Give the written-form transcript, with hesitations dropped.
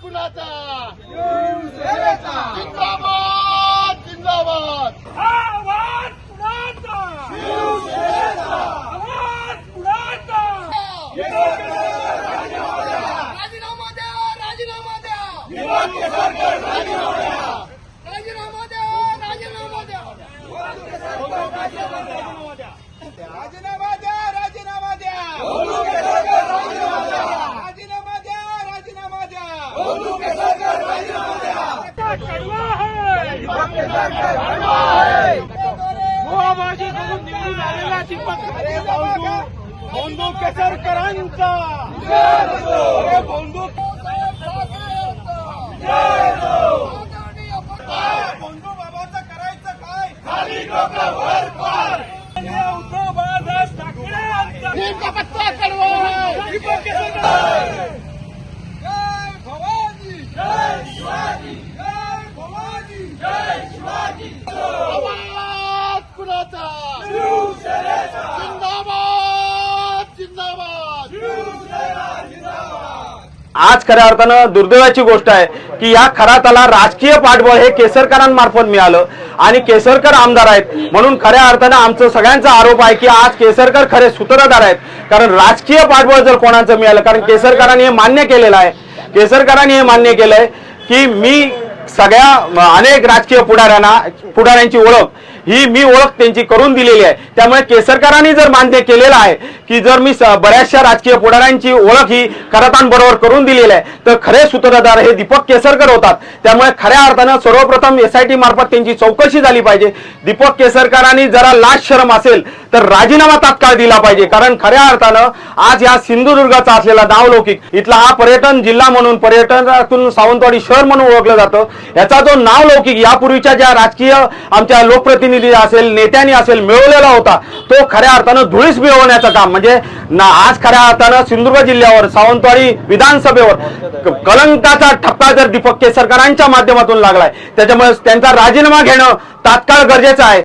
कुणाचा जिंदाबाद जिंदाबाद आवाज कुणाचा आवाज कुणाचा राजीनामा द्या राजीनामा द्या राजीनामा द्या राजीनामा द्या राजीनामा द्या राजीनामा द्या राजीनामा द्या कड़वा है गोवाबाजी करून निवडून आलेला दीपक बंधू केसरकरांचा बंधू बंधू बाबाचं करायचं काय खाली डोकं वर पार उद्धव बाळासाहेब ठाकरे यांचा नीमचा पत्ता कडवा दीपक केसरकर जय भवानी जय शिवाजी जय भवानी जय शिवाजी आवाज कुणाचा जिंदाबाद जिंदाबाद आज खऱ्या अर्थानं दुर्दैवाची गोष्ट आहे की या खराताला राजकीय पाठबळ हे केसरकरांमार्फत मिळालं आणि केसरकर आमदार आहेत म्हणून खऱ्या अर्थानं आमचं सगळ्यांचा आरोप आहे की आज केसरकर खरे सूत्रधार आहेत. कारण राजकीय पाठबळ जर कोणाचं मिळालं, कारण केसरकरांनी हे मान्य केलेलं आहे, केसरकरांनी हे मान्य केलंय की मी सगळ्या अनेक राजकीय पुढाऱ्यांची ओळख ही मी ओळख त्यांची करून दिलेली आहे. त्यामुळे केसरकरांनी जर मान्य केलेलं आहे की जर मी बऱ्याचशा राजकीय पुढाऱ्यांची ओळख ही खरातांबरोबर करून दिलेली आहे तर खरे सूत्रधार हे दीपक केसरकर होतात. त्यामुळे खऱ्या अर्थानं सर्वप्रथम SIT मार्फत त्यांची चौकशी झाली पाहिजे. दीपक केसरकरांनी जरा लाज शरम असेल तर राजीनामा तात्काळ दिला पाहिजे. कारण खऱ्या अर्थानं आज या सिंधुदुर्गाचा असलेला नावलौकिक इथला हा पर्यटन जिल्हा म्हणून पर्यटनातून सावंतवाडी शहर म्हणून ओळखलं जातं. याचा जो नावलौकिक यापूर्वीच्या ज्या राजकीय आमच्या लोकप्रतिनिधी असेल नेत्यांनी असेल मिळवलेला होता तो खऱ्या अर्थानं धुळीस मिळवण्याचं काम म्हणजे आज खऱ्या अर्थानं सिंधुदुर्ग जिल्ह्यावर सावंतवाडी विधानसभेवर कलंकाचा ठपका जर दीपक केसरकरांच्या माध्यमातून लागलाय त्याच्यामुळे त्यांचा राजीनामा घेणं तात्काळ गरजेचं आहे.